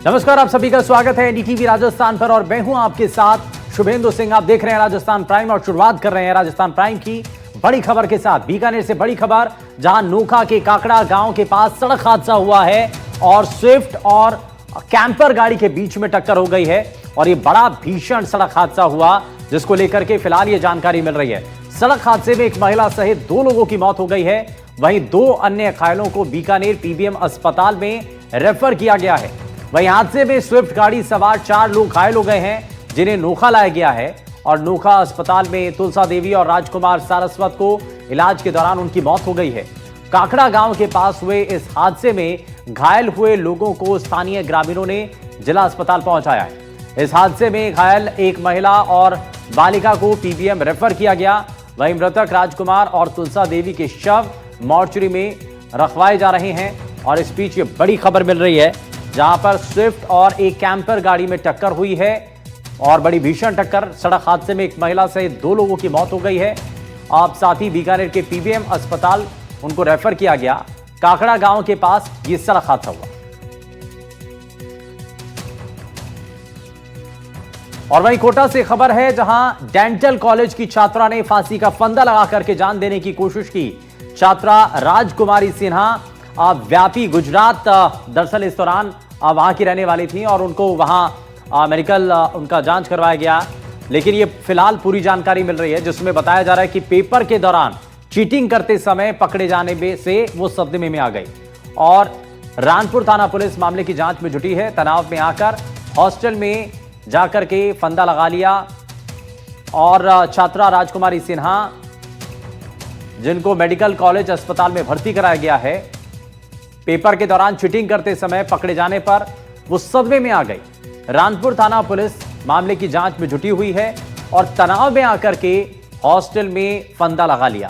नमस्कार, आप सभी का स्वागत है एनडीटीवी राजस्थान पर और मैं हूं आपके साथ शुभेंदु सिंह। आप देख रहे हैं राजस्थान प्राइम और शुरुआत कर रहे हैं राजस्थान प्राइम की बड़ी खबर के साथ। बीकानेर से बड़ी खबर, जहां नोखा के काकड़ा गांव के पास सड़क हादसा हुआ है और स्विफ्ट और कैंपर गाड़ी के बीच में टक्कर हो गई है और ये बड़ा भीषण सड़क हादसा हुआ, जिसको लेकर के फिलहाल ये जानकारी मिल रही है। सड़क हादसे में एक महिला सहित 2 लोगों की मौत हो गई है, वहीं 2 अन्य घायलों को बीकानेर पीबीएम अस्पताल में रेफर किया गया है। वहीं हादसे में स्विफ्ट गाड़ी सवार 4 लोग घायल हो गए हैं, जिन्हें नोखा लाया गया है और नोखा अस्पताल में तुलसा देवी और राजकुमार सारस्वत को इलाज के दौरान उनकी मौत हो गई है। काकड़ा गांव के पास हुए इस हादसे में घायल हुए लोगों को स्थानीय ग्रामीणों ने जिला अस्पताल पहुंचाया है। इस हादसे में घायल एक महिला और बालिका को पीबीएम रेफर किया गया। वहीं मृतक राजकुमार और तुलसा देवी के शव मॉर्चरी में रखवाए जा रहे हैं। और इस बीच ये बड़ी खबर मिल रही है, जहां पर स्विफ्ट और एक कैंपर गाड़ी में टक्कर हुई है और बड़ी भीषण टक्कर। सड़क हादसे में एक महिला सहित 2 लोगों की मौत हो गई है। आप साथ ही बीकानेर के पीबीएम अस्पताल उनको रेफर किया गया। काकड़ा गांव के पास यह सड़क हादसा हुआ। और वहीं कोटा से खबर है, जहां डेंटल कॉलेज की छात्रा ने फांसी का फंदा लगा करके जान देने की कोशिश की। छात्रा राजकुमारी सिन्हा व्यापी गुजरात, दरअसल इस दौरान वहां की रहने वाली थी और उनको वहां मेडिकल उनका जांच करवाया गया। लेकिन ये फिलहाल पूरी जानकारी मिल रही है, जिसमें बताया जा रहा है कि पेपर के दौरान चीटिंग करते समय पकड़े जाने से वो सदमे में आ गई और रानपुर थाना पुलिस मामले की जांच में जुटी है। तनाव में आकर हॉस्टल में जाकर के फंदा लगा लिया और छात्रा राजकुमारी सिन्हा, जिनको मेडिकल कॉलेज अस्पताल में भर्ती कराया गया है, पेपर के दौरान चीटिंग करते समय पकड़े जाने पर वो सदमे में आ गई। रानपुर थाना पुलिस मामले की जांच में जुटी हुई है और तनाव में आकर के हॉस्टल में फंदा लगा लिया।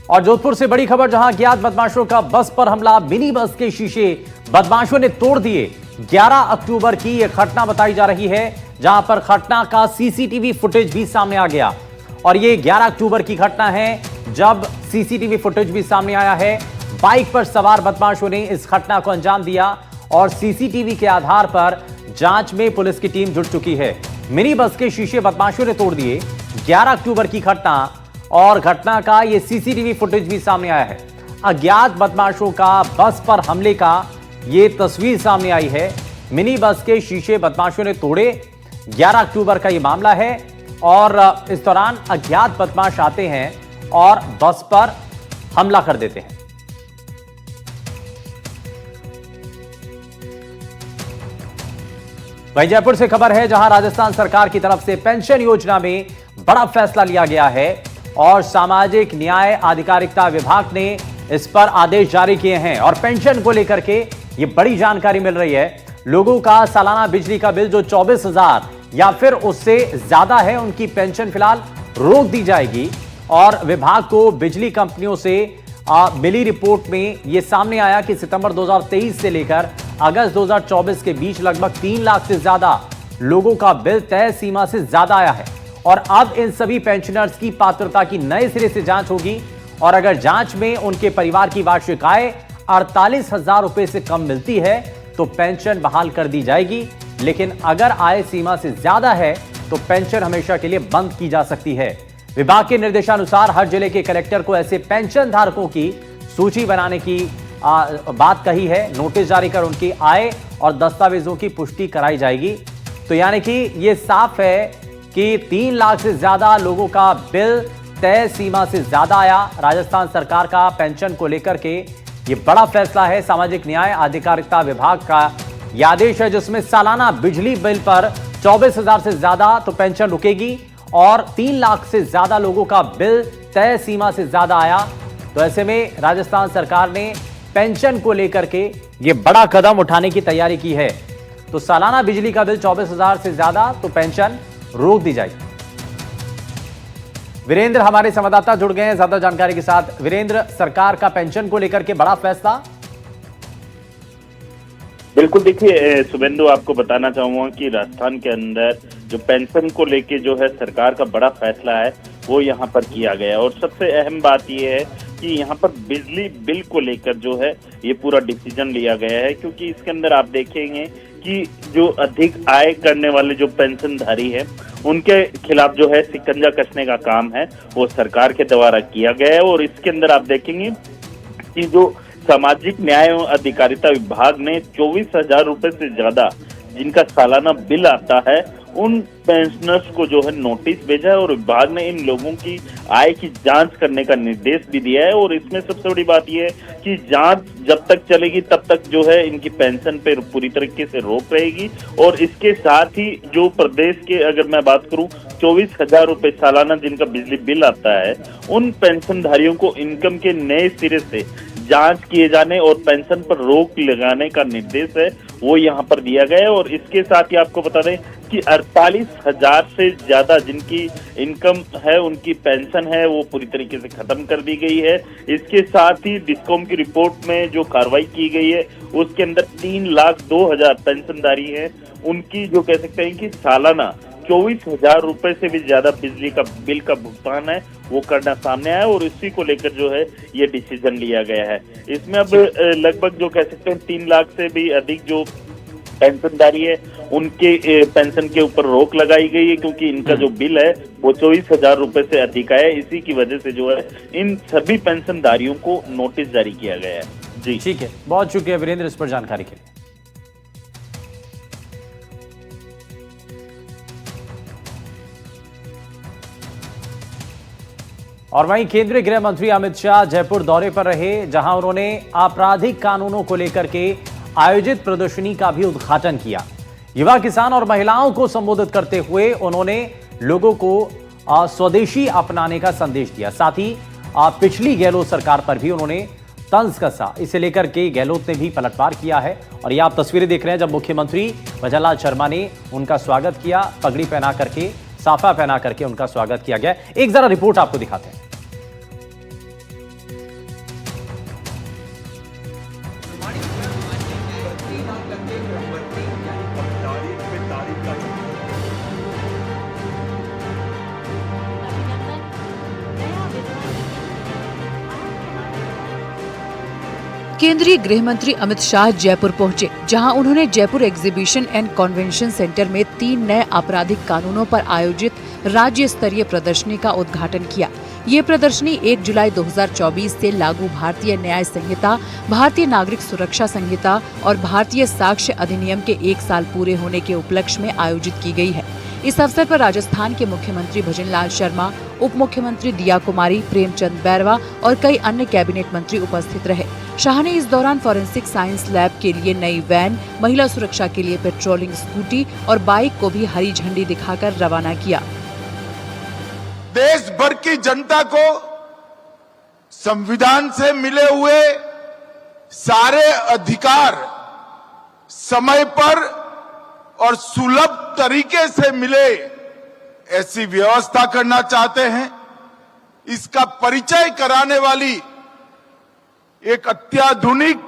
और जोधपुर से बड़ी खबर, जहां अज्ञात बदमाशों का बस पर हमला, मिनी बस के शीशे बदमाशों ने तोड़ दिए। 11 अक्टूबर की यह घटना बताई जा रही है, जहां पर घटना का सीसीटीवी फुटेज भी सामने आ गया। और ये 11 अक्टूबर की घटना है, जब सीसीटीवी फुटेज भी सामने आया है। बाइक पर सवार बदमाशों ने इस घटना को अंजाम दिया और सीसीटीवी के आधार पर जांच में पुलिस की टीम जुट चुकी है। मिनी बस के शीशे बदमाशों ने तोड़ दिए। 11 अक्टूबर की घटना और घटना का ये सीसीटीवी फुटेज भी सामने आया है। अज्ञात बदमाशों का बस पर हमले का ये तस्वीर सामने आई है। मिनी बस के शीशे बदमाशों ने तोड़े। 11 अक्टूबर का ये मामला है और इस दौरान अज्ञात बदमाश आते हैं और बस पर हमला कर देते हैं। वहीं जयपुर से खबर है, जहां राजस्थान सरकार की तरफ से पेंशन योजना में बड़ा फैसला लिया गया है और सामाजिक न्याय आधिकारिकता विभाग ने इस पर आदेश जारी किए हैं। और पेंशन को लेकर के ये बड़ी जानकारी मिल रही है। लोगों का सालाना बिजली का बिल जो 24,000 या फिर उससे ज्यादा है, उनकी पेंशन फिलहाल रोक दी जाएगी। और विभाग को बिजली कंपनियों से मिली रिपोर्ट में यह सामने आया कि सितंबर 2023 से लेकर अगस्त 2024 के बीच लगभग 3 लाख से ज्यादा लोगों का बिल तय सीमा से ज्यादा आया है। और अब इन सभी पेंशनर्स की पात्रता की नए सिरे से जांच होगी और अगर जांच में उनके परिवार की वार्षिक आय 48,000 रुपए से कम मिलती है तो पेंशन बहाल कर दी जाएगी। लेकिन अगर आय सीमा से ज्यादा है तो पेंशन हमेशा के लिए बंद की जा सकती है। विभाग के निर्देशानुसार हर जिले के कलेक्टर को ऐसे पेंशन धारकों की सूची बनाने की बात कही है। नोटिस जारी कर उनकी आय और दस्तावेजों की पुष्टि कराई जाएगी। तो यानी कि यह साफ है कि 3 लाख से ज्यादा लोगों का बिल तय सीमा से ज्यादा आया। राजस्थान सरकार का पेंशन को लेकर के यह बड़ा फैसला है। सामाजिक न्याय आधिकारिकता विभाग का यह आदेश है, जिसमें सालाना बिजली बिल पर 24,000 से ज्यादा तो पेंशन रुकेगी और 3 लाख से ज्यादा लोगों का बिल तय सीमा से ज्यादा आया तो ऐसे में राजस्थान सरकार ने पेंशन को लेकर के यह बड़ा कदम उठाने की तैयारी की है। तो सालाना बिजली का बिल 24,000 से ज्यादा तो पेंशन रोक दी जाएगी। वीरेंद्र हमारे संवाददाता जुड़ गए हैं ज्यादा जानकारी के साथ। वीरेंद्र, सरकार का पेंशन को लेकर के बड़ा फैसला। बिल्कुल, देखिए शुभेंदु, आपको बताना चाहूंगा कि राजस्थान के अंदर जो पेंशन को लेके जो है सरकार का बड़ा फैसला है वो यहाँ पर किया गया। और सबसे अहम बात ये है कि यहाँ पर बिजली बिल को लेकर जो है ये पूरा डिसीजन लिया गया है, क्योंकि इसके अंदर आप देखेंगे कि जो अधिक आय करने वाले जो पेंशनधारी है उनके खिलाफ जो है शिकंजा कसने का काम है वो सरकार के द्वारा किया गया है। और इसके अंदर आप देखेंगे कि जो सामाजिक न्याय एवं अधिकारिता विभाग ने 24,000 रुपए से ज्यादा जिनका सालाना बिल आता है उन पेंशनर्स को जो है नोटिस भेजा है, और विभाग ने इन लोगों की आय की जांच करने का निर्देश भी दिया है। और इसमें सबसे बड़ी बात यह है कि जांच जब तक चलेगी तब तक जो है इनकी पेंशन पे पूरी तरीके से रोक रहेगी। और इसके साथ ही जो प्रदेश के अगर मैं बात करूं 24,000 रुपए सालाना जिनका बिजली बिल आता है उन पेंशनधारियों को इनकम के नए सिरे से जांच किए जाने और पेंशन पर रोक लगाने का निर्देश है वो यहाँ पर दिया गया है। और इसके साथ ही आपको बता दें कि 48,000 से ज्यादा जिनकी इनकम है उनकी पेंशन है वो पूरी तरीके से खत्म कर दी गई है। इसके साथ ही डिस्कॉम की रिपोर्ट में जो कार्रवाई की गई है उसके अंदर 3,02,000 पेंशनधारी है उनकी जो कह सकते हैं कि सालाना 24,000 रुपए से भी ज्यादा बिजली का बिल का भुगतान है वो करना सामने आया, और इसी को लेकर जो है ये डिसीजन लिया गया है। इसमें अब लगभग जो कह सकते हैं 3 लाख से भी अधिक जो पेंशनधारी है उनके पेंशन के ऊपर रोक लगाई गई है, क्योंकि इनका जो बिल है वो 24,000 रुपए से अधिक है। इसी की वजह से जो है इन सभी पेंशनधारियों को नोटिस जारी किया गया है। जी ठीक है, बहुत शुक्रिया वीरेंद्र इस पर जानकारी के लिए। और वहीं केंद्रीय गृह मंत्री अमित शाह जयपुर दौरे पर रहे, जहां उन्होंने आपराधिक कानूनों को लेकर के आयोजित प्रदर्शनी का भी उद्घाटन किया। युवा, किसान और महिलाओं को संबोधित करते हुए उन्होंने लोगों को स्वदेशी अपनाने का संदेश दिया। साथ ही पिछली गहलोत सरकार पर भी उन्होंने तंज कसा। इसे लेकर के गहलोत ने भी पलटवार किया है। और ये आप तस्वीरें देख रहे हैं जब मुख्यमंत्री भजनलाल शर्मा ने उनका स्वागत किया, पगड़ी पहना करके, साफा पहना करके उनका स्वागत किया गया। एक जरा रिपोर्ट आपको दिखाते हैं। केंद्रीय गृह मंत्री अमित शाह जयपुर पहुंचे, जहां उन्होंने Jaipur exhibition and convention centre में 3 नए आपराधिक कानूनों पर आयोजित राज्य स्तरीय प्रदर्शनी का उद्घाटन किया। ये प्रदर्शनी 1 जुलाई 2024 से लागू भारतीय न्याय संहिता, भारतीय नागरिक सुरक्षा संहिता और भारतीय साक्ष्य अधिनियम के 1 साल पूरे होने के उपलक्ष्य में आयोजित की गई है। इस अवसर पर राजस्थान के मुख्यमंत्री भजनलाल शर्मा, उप मुख्यमंत्री दिया कुमारी, प्रेमचंद बैरवा और कई अन्य कैबिनेट मंत्री उपस्थित रहे। शाह ने इस दौरान फॉरेंसिक साइंस लैब के लिए नई वैन, महिला सुरक्षा के लिए पेट्रोलिंग स्कूटी और बाइक को भी हरी झंडी दिखाकर रवाना किया। देश भर की जनता को संविधान से मिले हुए सारे अधिकार समय पर और सुलभ तरीके से मिले ऐसी व्यवस्था करना चाहते हैं। इसका परिचय कराने वाली एक अत्याधुनिक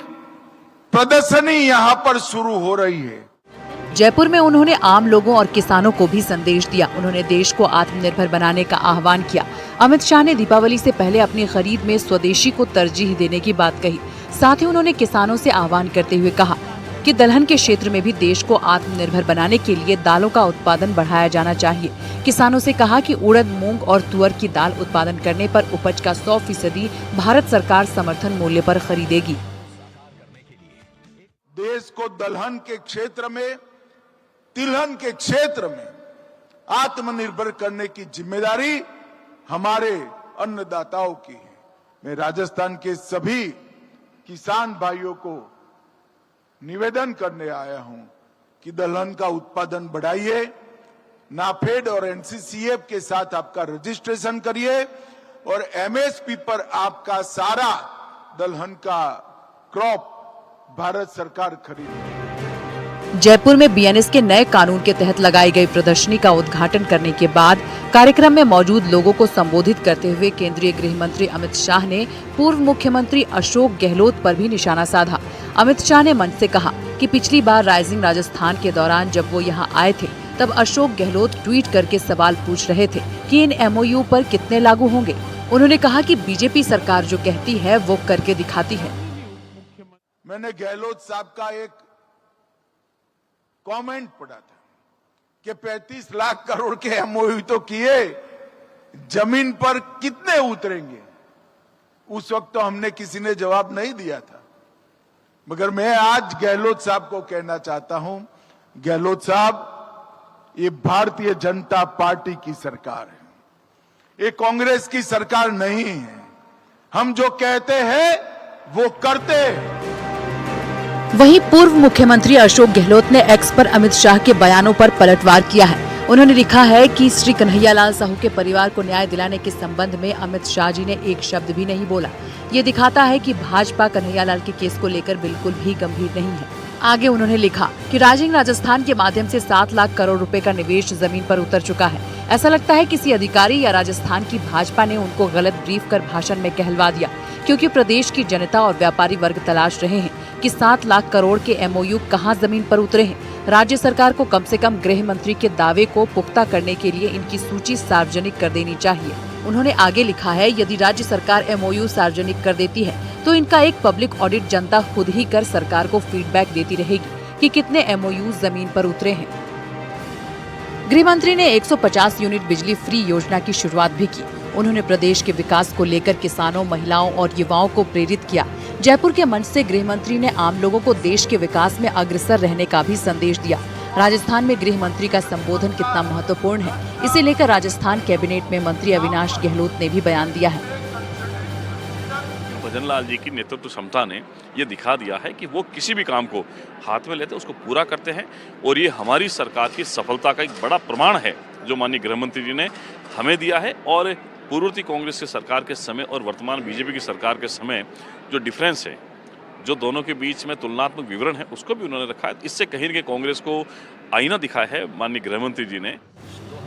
प्रदर्शनी यहां पर शुरू हो रही है। जयपुर में उन्होंने आम लोगों और किसानों को भी संदेश दिया। उन्होंने देश को आत्मनिर्भर बनाने का आह्वान किया। अमित शाह ने दीपावली से पहले अपनी खरीद में स्वदेशी को तरजीह देने की बात कही। साथ ही उन्होंने किसानों से आह्वान करते हुए कहा कि दलहन के क्षेत्र में भी देश को आत्मनिर्भर बनाने के लिए दालों का उत्पादन बढ़ाया जाना चाहिए। किसानों से कहा कि उड़द, मूंग और तुअर की दाल उत्पादन करने पर उपज का 100% भारत सरकार समर्थन मूल्य पर खरीदेगी। देश को दलहन के क्षेत्र में, तिलहन के क्षेत्र में आत्मनिर्भर करने की जिम्मेदारी हमारे अन्नदाताओं की है। मैं राजस्थान के सभी किसान भाइयों को निवेदन करने आया हूं कि दलहन का उत्पादन बढ़ाइए, नाफेड और एनसीसीएफ के साथ आपका रजिस्ट्रेशन करिए और एमएसपी पर आपका सारा दलहन का क्रॉप भारत सरकार खरीदेगी। जयपुर में बीएनएस के नए कानून के तहत लगाई गई प्रदर्शनी का उद्घाटन करने के बाद कार्यक्रम में मौजूद लोगों को संबोधित करते हुए केंद्रीय गृह मंत्री अमित शाह ने पूर्व मुख्यमंत्री अशोक गहलोत पर भी निशाना साधा। अमित शाह ने मंच से कहा कि पिछली बार राइजिंग राजस्थान के दौरान जब वो यहाँ आए थे तब अशोक गहलोत ट्वीट करके सवाल पूछ रहे थे कि इन एमओयू पर कितने लागू होंगे। उन्होंने कहा कि बीजेपी सरकार जो कहती है वो करके दिखाती है। मैंने गहलोत साहब का एक कमेंट पढ़ा था कि 35 लाख करोड़ के एमओयू तो किए, जमीन पर कितने उतरेंगे। उस वक्त तो हमने किसी ने जवाब नहीं दिया था, मगर मैं आज गहलोत साहब को कहना चाहता हूं, गहलोत साहब, ये भारतीय जनता पार्टी की सरकार है, ये कांग्रेस की सरकार नहीं है। हम जो कहते हैं वो करते हैं। वहीं पूर्व मुख्यमंत्री अशोक गहलोत ने एक्स पर अमित शाह के बयानों पर पलटवार किया है। उन्होंने लिखा है कि श्री कन्हैयालाल साहू के परिवार को न्याय दिलाने के संबंध में अमित शाह जी ने एक शब्द भी नहीं बोला। ये दिखाता है कि भाजपा कन्हैयालाल के केस को लेकर बिल्कुल भी गंभीर नहीं है। आगे उन्होंने लिखा कि राजस्थान के माध्यम से 7 लाख करोड़ रुपए का निवेश जमीन पर उतर चुका है। ऐसा लगता है किसी अधिकारी या राजस्थान की भाजपा ने उनको गलत ब्रीफ कर भाषण में कहलवा दिया, क्योंकि प्रदेश की जनता और व्यापारी वर्ग तलाश रहे हैं कि 7 लाख करोड़ के एमओयू कहां जमीन पर उतरे हैं। राज्य सरकार को कम से कम गृह मंत्री के दावे को पुख्ता करने के लिए इनकी सूची सार्वजनिक कर देनी चाहिए। उन्होंने आगे लिखा है, यदि राज्य सरकार एमओयू सार्वजनिक कर देती है तो इनका एक पब्लिक ऑडिट जनता खुद ही कर सरकार को फीडबैक देती रहेगी कि कितने एमओयू जमीन पर उतरे हैं। गृह मंत्री ने 150 यूनिट बिजली फ्री योजना की शुरुआत भी की। उन्होंने प्रदेश के विकास को लेकर किसानों, महिलाओं और युवाओं को प्रेरित किया। जयपुर के मंच से गृह मंत्री ने आम लोगों को देश के विकास में अग्रसर रहने का भी संदेश दिया। राजस्थान में गृह मंत्री का संबोधन कितना महत्वपूर्ण है, इसे लेकर राजस्थान कैबिनेट में मंत्री अविनाश गहलोत ने भी बयान दिया है। भजन लाल जी की नेतृत्व क्षमता ने ये दिखा दिया है कि वो किसी भी काम को हाथ में लेते उसको पूरा करते हैं, और ये हमारी सरकार की सफलता का एक बड़ा प्रमाण है जो माननीय गृह मंत्री जी ने हमें दिया है। और पूर्ववर्ती कांग्रेस की सरकार के समय और वर्तमान बीजेपी की सरकार के समय जो डिफरेंस है, जो दोनों के बीच में तुलनात्मक विवरण है, उसको भी उन्होंने रखा है। इससे कहीं न कहीं कांग्रेस को आईना दिखाया है माननीय गृह मंत्री जी ने।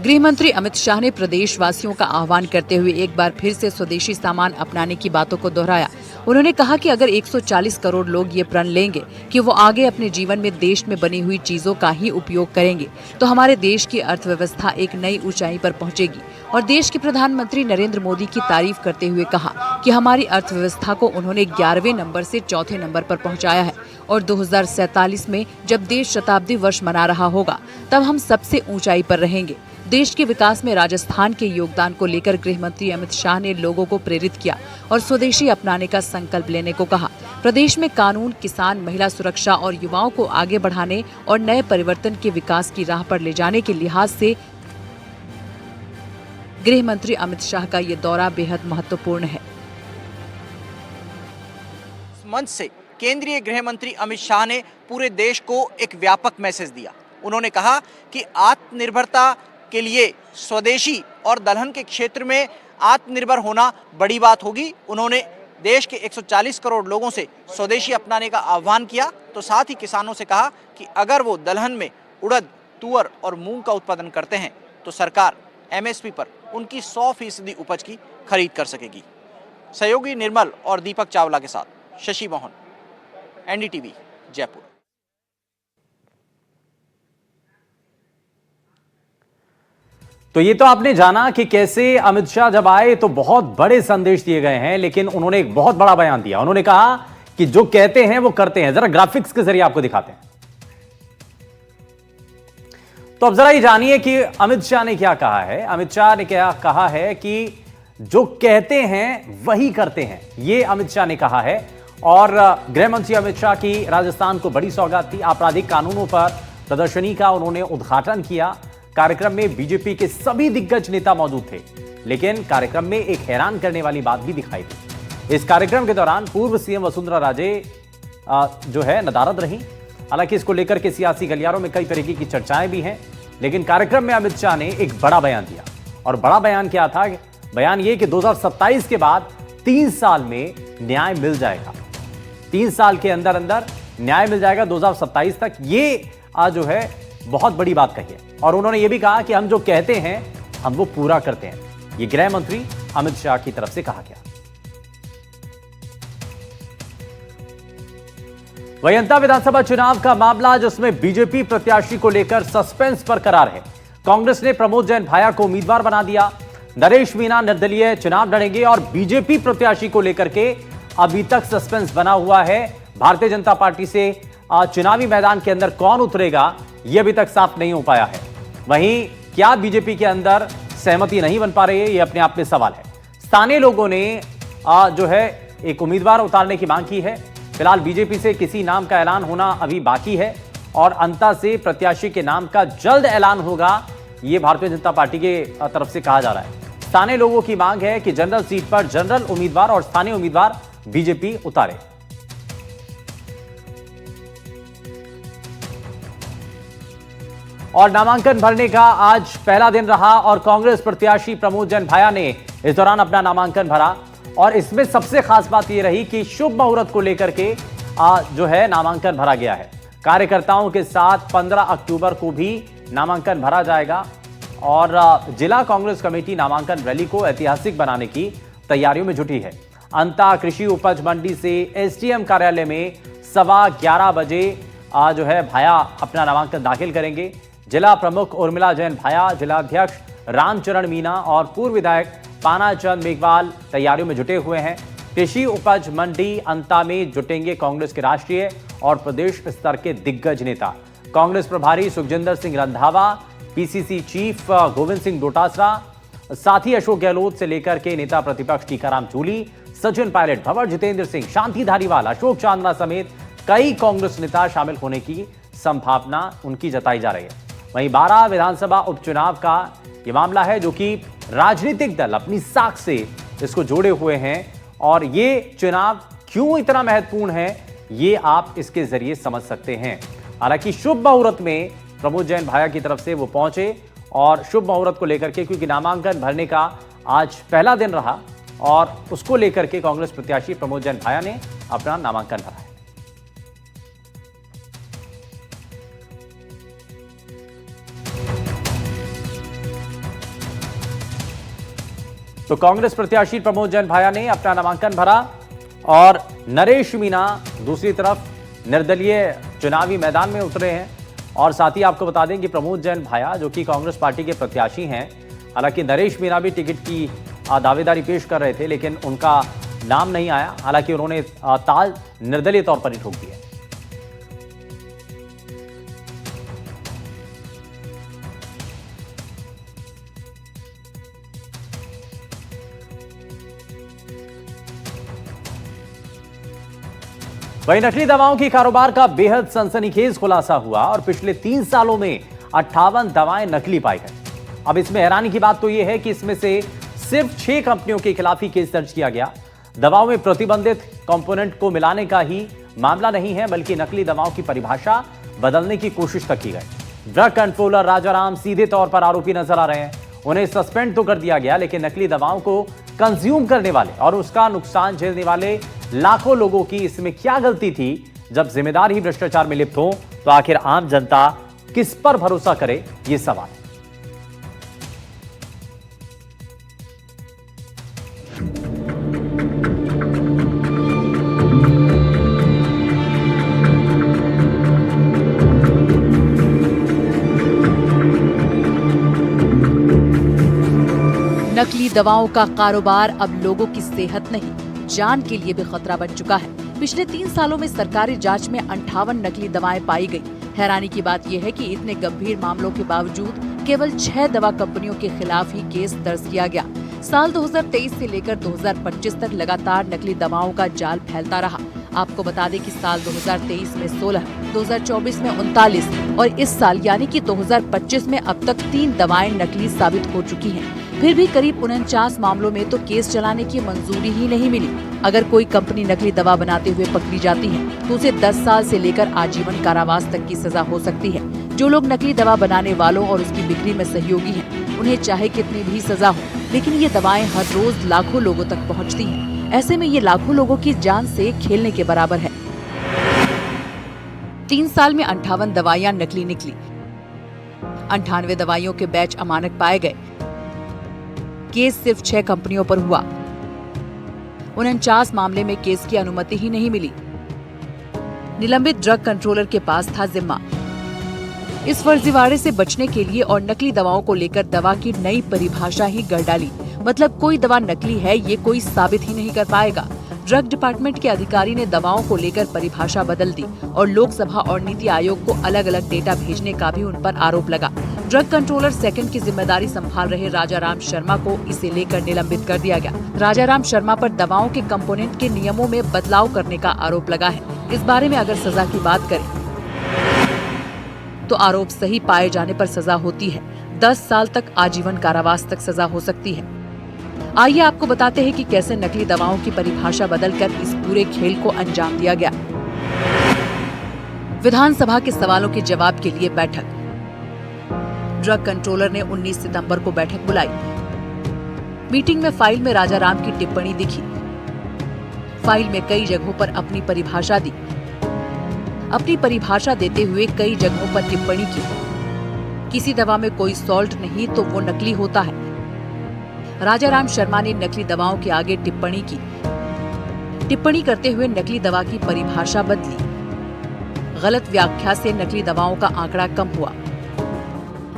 गृह मंत्री अमित शाह ने प्रदेशवासियों का आह्वान करते हुए एक बार फिर से स्वदेशी सामान अपनाने की बातों को दोहराया। उन्होंने कहा कि अगर 140 करोड़ लोग ये प्रण लेंगे कि वो आगे अपने जीवन में देश में बनी हुई चीजों का ही उपयोग करेंगे तो हमारे देश की अर्थव्यवस्था एक नई ऊंचाई पर पहुंचेगी। और देश के प्रधानमंत्री नरेंद्र मोदी की तारीफ करते हुए कहा कि हमारी अर्थव्यवस्था को उन्होंने 11वें नंबर से 4थे नंबर पर पहुंचाया है और 2047 में जब देश शताब्दी वर्ष मना रहा होगा तब हम सबसे ऊंचाई पर रहेंगे। देश के विकास में राजस्थान के योगदान को लेकर गृह मंत्री अमित शाह ने लोगों को प्रेरित किया और स्वदेशी अपनाने का संकल्प लेने को कहा। प्रदेश में कानून, किसान, महिला सुरक्षा और युवाओं को आगे बढ़ाने और नए परिवर्तन के विकास की राह पर ले जाने के लिहाज से गृह मंत्री अमित शाह का ये दौरा बेहद महत्वपूर्ण है। मंच से केंद्रीय गृह मंत्री अमित शाह ने पूरे देश को एक व्यापक मैसेज दिया। उन्होंने कहा कि आत्मनिर्भरता के लिए स्वदेशी और दलहन के क्षेत्र में आत्मनिर्भर होना बड़ी बात होगी। उन्होंने देश के 140 करोड़ लोगों से स्वदेशी अपनाने का आह्वान किया, तो साथ ही किसानों से कहा कि अगर वो दलहन में उड़द, तुअर और मूंग का उत्पादन करते हैं तो सरकार एमएसपी पर उनकी 100% उपज की खरीद कर सकेगी। सहयोगी निर्मल और दीपक चावला के साथ शशि मोहन, एनडीटीवी, जयपुर। तो ये तो आपने जाना कि कैसे अमित शाह जब आए तो बहुत बड़े संदेश दिए गए हैं, लेकिन उन्होंने एक बहुत बड़ा बयान दिया। उन्होंने कहा कि जो कहते हैं वो करते हैं। जरा ग्राफिक्स के जरिए आपको दिखाते हैं। तो अब जरा ये जानिए कि अमित शाह ने क्या कहा है। अमित शाह ने क्या कहा है कि जो कहते हैं वही करते हैं, ये अमित शाह ने कहा है। और गृह मंत्री अमित शाह की राजस्थान को बड़ी सौगात थी। आपराधिक कानूनों पर प्रदर्शनी का उन्होंने उद्घाटन किया। कार्यक्रम में बीजेपी के सभी दिग्गज नेता मौजूद थे, लेकिन कार्यक्रम में एक हैरान करने वाली बात भी दिखाई दी। इस कार्यक्रम के दौरान पूर्व सीएम वसुंधरा राजे जो है नदारद रही। हालांकि इसको लेकर के सियासी गलियारों में कई तरीके की चर्चाएं भी हैं, लेकिन कार्यक्रम में अमित शाह ने एक बड़ा बयान दिया। और बड़ा बयान क्या था? बयान ये कि 2027 के बाद 3 साल में न्याय मिल जाएगा। 3 साल के अंदर अंदर न्याय मिल जाएगा 2027 तक। ये जो है बहुत बड़ी बात कही है। और उन्होंने ये भी कहा कि हम जो कहते हैं हम वो पूरा करते हैं। ये गृह मंत्री अमित शाह की तरफ से कहा गया। वहीं अंता विधानसभा चुनाव का मामला, जिसमें बीजेपी प्रत्याशी को लेकर सस्पेंस बरकरार है। कांग्रेस ने प्रमोद जैन भाया को उम्मीदवार बना दिया। नरेश मीणा निर्दलीय चुनाव लड़ेंगे और बीजेपी प्रत्याशी को लेकर के अभी तक सस्पेंस बना हुआ है। भारतीय जनता पार्टी से चुनावी मैदान के अंदर कौन उतरेगा, यह अभी तक साफ नहीं हो पाया है। वहीं क्या बीजेपी के अंदर सहमति नहीं बन पा रही है, यह अपने आप में सवाल है। स्थानीय लोगों ने जो है एक उम्मीदवार उतारने की मांग की है। फिलहाल बीजेपी से किसी नाम का ऐलान होना अभी बाकी है और अंता से प्रत्याशी के नाम का जल्द ऐलान होगा, यह भारतीय जनता पार्टी के तरफ से कहा जा रहा है। स्थानीय लोगों की मांग है कि जनरल सीट पर जनरल उम्मीदवार और स्थानीय उम्मीदवार बीजेपी उतारे। और नामांकन भरने का आज पहला दिन रहा और कांग्रेस प्रत्याशी प्रमोद जैन भाया ने इस दौरान अपना नामांकन भरा। और इसमें सबसे खास बात यह रही कि शुभ मुहूर्त को लेकर के जो है नामांकन भरा गया है। कार्यकर्ताओं के साथ 15 अक्टूबर को भी नामांकन भरा जाएगा और जिला कांग्रेस कमेटी नामांकन रैली को ऐतिहासिक बनाने की तैयारियों में जुटी है। अंता कृषि उपज मंडी से एसडीएम कार्यालय में 11:15 बजे जो है भाया अपना नामांकन दाखिल करेंगे। जिला प्रमुख उर्मिला जैन भाया, जिलाध्यक्ष रामचरण मीणा और पूर्व विधायक पानाचंद मेघवाल तैयारियों में जुटे हुए हैं। कृषि उपज मंडी अंता में जुटेंगे कांग्रेस के राष्ट्रीय और प्रदेश स्तर के दिग्गज नेता। कांग्रेस प्रभारी सुखजिंदर सिंह रंधावा, पीसीसी चीफ गोविंद सिंह डोटासरा, साथी अशोक गहलोत से लेकर के नेता प्रतिपक्ष टीकाराम जूली, सचिन पायलट, भंवर जितेंद्र सिंह, शांति धारीवाल, अशोक चांदना समेत कई कांग्रेस नेता शामिल होने की संभावना उनकी जताई जा रही है। वहीं 12 विधानसभा उपचुनाव का यह मामला है, जो कि राजनीतिक दल अपनी साख से इसको जोड़े हुए हैं और ये चुनाव क्यों इतना महत्वपूर्ण है, ये आप इसके जरिए समझ सकते हैं। हालांकि शुभ मुहूर्त में प्रमोद जैन भाया की तरफ से वो पहुंचे और शुभ मुहूर्त को लेकर के, क्योंकि नामांकन भरने का आज पहला दिन रहा और उसको लेकर के कांग्रेस प्रत्याशी प्रमोद जैन भाया ने अपना नामांकन भरा है। तो कांग्रेस प्रत्याशी प्रमोद जैन भाया ने अपना नामांकन भरा और नरेश मीणा दूसरी तरफ निर्दलीय चुनावी मैदान में उतरे हैं। और साथ ही आपको बता दें कि प्रमोद जैन भाया जो कि कांग्रेस पार्टी के प्रत्याशी हैं, हालांकि नरेश मीणा भी टिकट की दावेदारी पेश कर रहे थे, लेकिन उनका नाम नहीं आया। हालांकि उन्होंने ताल निर्दलीय तौर पर ही ठोक दिया। वहीं नकली दवाओं की कारोबार का बेहद सनसनीखेज खुलासा हुआ और पिछले 3 सालों में 58 दवाएं नकली पाई गई। अब इसमें हैरानी की बात तो यह है कि इसमें से सिर्फ 6 कंपनियों के खिलाफ ही केस दर्ज किया गया। दवाओं में प्रतिबंधित कंपोनेंट को मिलाने का ही मामला नहीं है, बल्कि नकली दवाओं की परिभाषा बदलने की कोशिश तक की गई। ड्रग कंट्रोलर राजाराम सीधे तौर पर आरोपी नजर आ रहे हैं। उन्हें सस्पेंड तो कर दिया गया, लेकिन नकली दवाओं को कंज्यूम करने वाले और उसका नुकसान झेलने वाले लाखों लोगों की इसमें क्या गलती थी? जब जिम्मेदार ही भ्रष्टाचार में लिप्त हो तो आखिर आम जनता किस पर भरोसा करे, ये सवाल है। नकली दवाओं का कारोबार अब लोगों की सेहत नहीं, जान के लिए भी खतरा बन चुका है। पिछले 3 सालों में सरकारी जांच में 58 नकली दवाएं पाई गई। हैरानी की बात यह है कि इतने गंभीर मामलों के बावजूद केवल 6 दवा कंपनियों के खिलाफ ही केस दर्ज किया गया। साल 2023 से लेकर 2025 तक लगातार नकली दवाओं का जाल फैलता रहा। आपको बता दें कि साल 2023 में 16, 2024 में 39 और इस साल यानी कि 2025 में अब तक 3 दवाएं नकली साबित हो चुकी हैं। फिर भी करीब 49 मामलों में तो केस चलाने की मंजूरी ही नहीं मिली। अगर कोई कंपनी नकली दवा बनाते हुए पकड़ी जाती है तो उसे 10 साल से लेकर आजीवन कारावास तक की सजा हो सकती है। जो लोग नकली दवा बनाने वालों और उसकी बिक्री में सहयोगी हैं, उन्हें चाहे कितनी भी सजा हो, लेकिन ये दवाएं हर रोज लाखों लोगों तक पहुंचती हैं। ऐसे में ये लाखों लोगों की जान से खेलने के बराबर है। 3 साल में 58 दवाइयां नकली निकली। 98 दवाइयों के बैच अमानक पाए गए। केस सिर्फ 6 कंपनियों पर हुआ। 49 मामले में केस की अनुमति ही नहीं मिली। निलंबित ड्रग कंट्रोलर के पास था जिम्मा। इस फर्जीवाड़े से बचने के लिए और नकली दवाओं को लेकर दवा की नई परिभाषा ही गढ़ डाली। मतलब कोई दवा नकली है ये कोई साबित ही नहीं कर पाएगा। ड्रग डिपार्टमेंट के अधिकारी ने दवाओं को लेकर परिभाषा बदल दी और लोकसभा और नीति आयोग को अलग अलग डेटा भेजने का भी उन पर आरोप लगा। ड्रग कंट्रोलर सेकंड की जिम्मेदारी संभाल रहे राजाराम शर्मा को इसे लेकर निलंबित कर दिया गया। राजाराम शर्मा पर दवाओं के कंपोनेंट के नियमों में बदलाव करने का आरोप लगा है। इस बारे में अगर सजा की बात करें तो आरोप सही पाए जाने पर सजा होती है 10 साल तक आजीवन कारावास तक सजा हो सकती है। आइए आपको बताते हैं कि कैसे नकली दवाओं की परिभाषा बदलकर इस पूरे खेल को अंजाम दिया गया। विधानसभा के सवालों के जवाब के लिए बैठक। ड्रग कंट्रोलर ने 19 सितंबर को बैठक बुलाई। मीटिंग में फाइल में राजाराम की टिप्पणी दिखी। फाइल में कई जगहों पर अपनी परिभाषा दी। अपनी परिभाषा देते हुए कई जगहों पर टिप्पणी की। किसी दवा में कोई सॉल्ट नहीं तो वो नकली होता है। राजाराम शर्मा ने नकली दवाओं के आगे टिप्पणी की। टिप्पणी करते हुए नकली दवा की परिभाषा बदली। गलत व्याख्या से नकली दवाओं का आंकड़ा कम हुआ।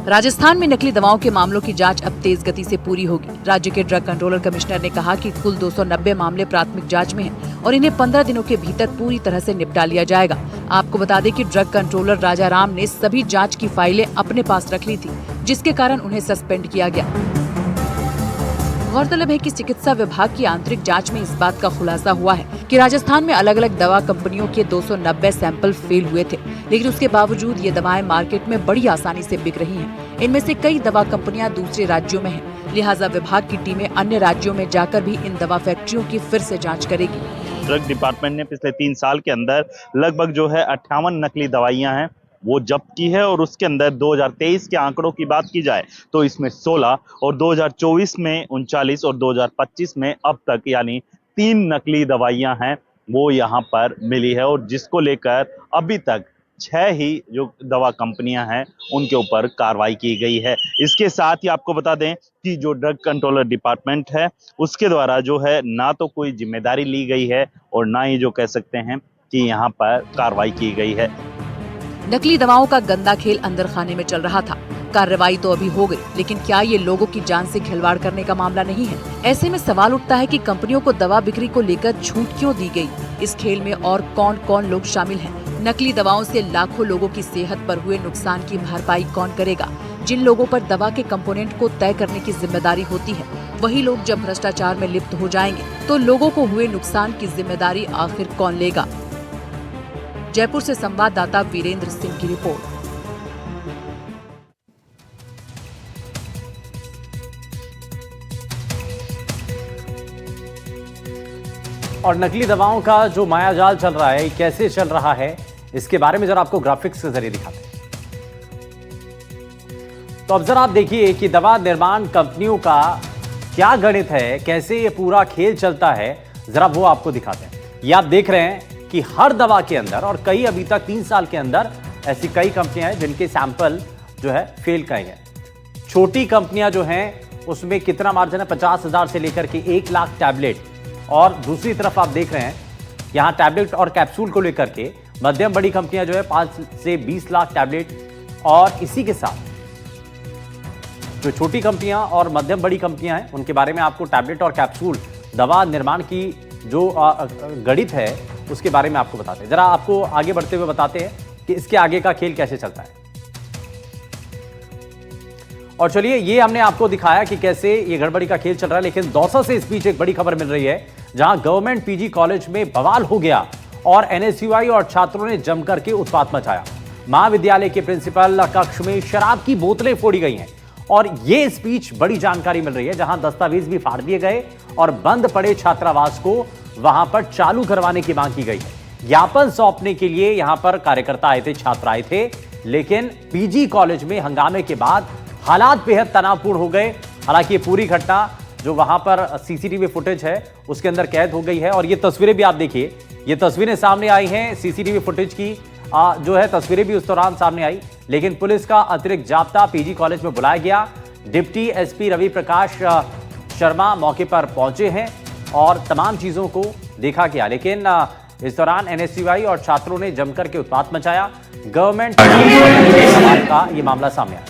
राजस्थान में नकली दवाओं के मामलों की जांच अब तेज गति से पूरी होगी। राज्य के ड्रग कंट्रोलर कमिश्नर ने कहा कि कुल 290 मामले प्राथमिक जांच में हैं और इन्हें 15 दिनों के भीतर पूरी तरह से निपटा लिया जाएगा। आपको बता दें कि ड्रग कंट्रोलर राजाराम ने सभी जांच की फाइलें अपने पास रख ली थी, जिसके कारण उन्हें सस्पेंड किया गया। गौरतलब है कि चिकित्सा विभाग की आंतरिक जांच में इस बात का खुलासा हुआ है कि राजस्थान में अलग अलग दवा कंपनियों के 290 सैंपल फेल हुए थे, लेकिन उसके बावजूद ये दवाएं मार्केट में बड़ी आसानी से बिक रही हैं। इनमें से कई दवा कंपनियां दूसरे राज्यों में हैं, लिहाजा विभाग की टीमें अन्य राज्यों में जाकर भी इन दवा फैक्ट्रियों की फिर से जाँच करेगी। ड्रग डिपार्टमेंट ने पिछले 3 साल के अंदर लगभग जो है 58 नकली दवाइयां हैं वो जब्त की है और उसके अंदर 2023 के आंकड़ों की बात की जाए तो इसमें 16 और 2024 में 39 और 2025 में अब तक यानी 3 नकली दवाइयां हैं वो यहाँ पर मिली है और जिसको लेकर अभी तक 6 ही जो दवा कंपनियां हैं उनके ऊपर कार्रवाई की गई है। इसके साथ ही आपको बता दें कि जो ड्रग कंट्रोलर डिपार्टमेंट है उसके द्वारा जो है ना तो कोई जिम्मेदारी ली गई है और ना ही जो कह सकते हैं कि यहाँ पर कार्रवाई की गई है। नकली दवाओं का गंदा खेल अंदर खाने में चल रहा था। कार्रवाई तो अभी हो गई, लेकिन क्या ये लोगों की जान से खिलवाड़ करने का मामला नहीं है? ऐसे में सवाल उठता है कि कंपनियों को दवा बिक्री को लेकर छूट क्यों दी गई? इस खेल में और कौन कौन लोग शामिल हैं? नकली दवाओं से लाखों लोगों की सेहत पर हुए नुकसान की भरपाई कौन करेगा? जिन लोगों पर दवा के कंपोनेंट को तय करने की जिम्मेदारी होती है, वही लोग जब भ्रष्टाचार में लिप्त हो जाएंगे तो लोगों को हुए नुकसान की जिम्मेदारी आखिर कौन लेगा? जयपुर से संवाददाता वीरेंद्र सिंह की रिपोर्ट। और नकली दवाओं का जो मायाजाल चल रहा है, कैसे चल रहा है, इसके बारे में जरा आपको ग्राफिक्स के जरिए दिखाते हैं। तो अब जरा आप देखिए कि दवा निर्माण कंपनियों का क्या गणित है, कैसे ये पूरा खेल चलता है, जरा वो आपको दिखाते हैं। ये आप देख रहे हैं कि हर दवा के अंदर, और कई अभी तक 3 साल के अंदर ऐसी कई कंपनियां हैं जिनके सैंपल जो है फेल गए हैं। छोटी कंपनियां जो हैं उसमें कितना मार्जिन है, 50,000 से लेकर के 1 लाख टैबलेट। और दूसरी तरफ आप देख रहे हैं यहां टैबलेट और कैप्सूल को लेकर के मध्यम बड़ी कंपनियां जो है 5 से 20 लाख टैबलेट। और इसी के साथ जो छोटी कंपनियां और मध्यम बड़ी कंपनियां हैं उनके बारे में आपको टैबलेट और कैप्सूल दवा निर्माण की जो गणित है उसके बारे में आपको बताते हैं। जरा आपको आगे बढ़ते हुए बताते हैं कि इसके आगे का खेल कैसे चलता है। और चलिए, ये हमने आपको दिखाया कि कैसे ये गड़बड़ी का खेल चल रहा है, लेकिन दौसा से इस बीच एक बड़ी खबर मिल रही है जहां गवर्नमेंट पीजी कॉलेज में बवाल हो गया और एनएसयूआई और छात्रों ने जमकर के उत्पात मचाया। महाविद्यालय के प्रिंसिपल कक्ष में शराब की बोतलें फोड़ी गई हैं और ये स्पीच बड़ी जानकारी मिल रही है जहां दस्तावेज भी फाड़ दिए गए और बंद पड़े छात्रावास को वहां पर चालू करवाने की मांग की गई है। ज्ञापन सौंपने के लिए यहां पर कार्यकर्ता आए थे, छात्र आए थे, लेकिन पीजी कॉलेज में हंगामे के बाद हालात बेहद तनावपूर्ण हो गए। हालांकि पूरी घटना जो वहां पर सीसीटीवी फुटेज है उसके अंदर कैद हो गई है और ये तस्वीरें भी आप देखिए, ये तस्वीरें सामने आई हैं सीसीटीवी फुटेज की जो है, तस्वीरें भी उस दौरान सामने आई। लेकिन पुलिस का अतिरिक्त जाब्ता पीजी कॉलेज में बुलाया गया। डिप्टी एसपी रवि प्रकाश शर्मा मौके पर पहुंचे हैं और तमाम चीजों को देखा गया। लेकिन इस दौरान एनएसयूआई और छात्रों ने जमकर के उत्पात मचाया। गवर्नमेंट का यह मामला सामने आया।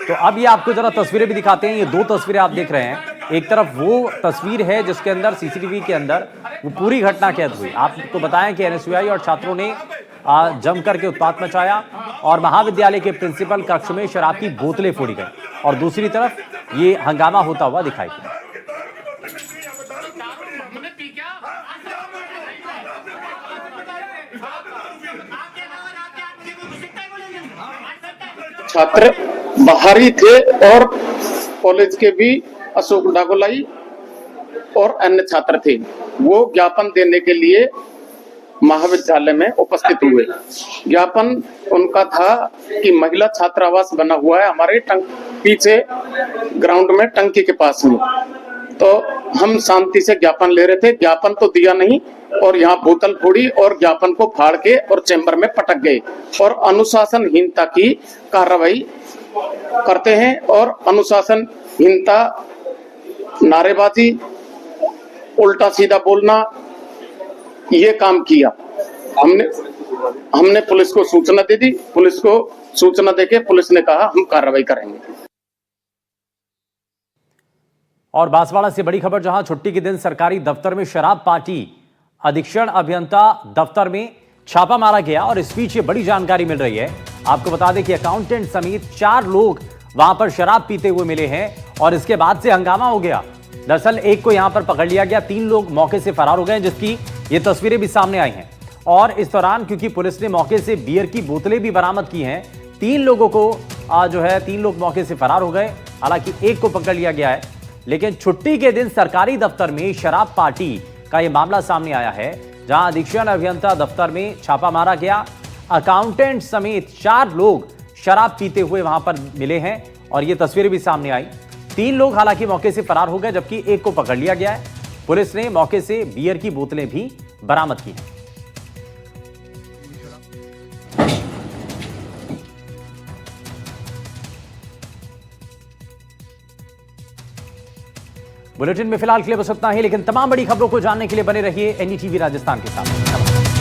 तो अब ये आपको जरा तस्वीरें भी दिखाते हैं। ये दो तस्वीरें आप देख रहे हैं। एक तरफ वो तस्वीर है जिसके अंदर सीसीटीवी के अंदर वो पूरी घटना कैद हुई। आपको बताएं कि एनएसयूआई और छात्रों ने जमकर के उत्पात मचाया और महाविद्यालय के प्रिंसिपल कक्ष में शराब की बोतलें फोड़ी गई और दूसरी तरफ ये हंगामा होता हुआ दिखाई दिया। छात्र बाहरी थे और कॉलेज के भी अशोक डागोलाई और अन्य छात्र थे। वो ज्ञापन देने के लिए महाविद्यालय में उपस्थित हुए। ज्ञापन उनका था कि महिला छात्रावास बना हुआ है हमारे पीछे ग्राउंड में टंकी के पास में, तो हम शांति से ज्ञापन ले रहे थे। ज्ञापन तो दिया नहीं और यहाँ बोतल फोड़ी और ज्ञापन को फाड़ के और चैम्बर में पटक गए और अनुशासनहीनता की कार्रवाई करते हैं और अनुशासनहीनता, नारेबाजी, उल्टा सीधा बोलना, ये काम किया। हमने पुलिस को सूचना दे दी। पुलिस को सूचना देके पुलिस ने कहा हम कार्रवाई करेंगे। और बांसवाड़ा से बड़ी खबर, जहां छुट्टी के दिन सरकारी दफ्तर में शराब पार्टी, अधीक्षण अभियंता दफ्तर में छापा मारा गया और इस बीच ये बड़ी जानकारी मिल रही है। आपको बता दें कि अकाउंटेंट समेत 4 लोग वहां पर शराब पीते हुए मिले हैं और इसके बाद से हंगामा हो गया। दरअसल एक को यहां पर पकड़ लिया गया, 3 लोग मौके से फरार हो गए, जिसकी ये तस्वीरें भी सामने आई हैं। और इस दौरान क्योंकि पुलिस ने मौके से बियर की बोतलें भी बरामद की हैं, 3 लोगों को 3 लोग मौके से फरार हो गए। हालांकि एक को पकड़ लिया गया है, लेकिन छुट्टी के दिन सरकारी दफ्तर में शराब पार्टी का यह मामला सामने आया है, जहां अधीक्षण अभियंता दफ्तर में छापा मारा गया। अकाउंटेंट समेत 4 लोग शराब पीते हुए वहां पर मिले हैं और ये तस्वीरें भी सामने आई। 3 लोग हालांकि मौके से फरार हो गए, जबकि एक को पकड़ लिया गया है। पुलिस ने मौके से बियर की बोतलें भी बरामद की हैं। बुलेटिन में फिलहाल के लिए बस इतना ही, लेकिन तमाम बड़ी खबरों को जानने के लिए बने रहिए एनडीटीवी राजस्थान के साथ।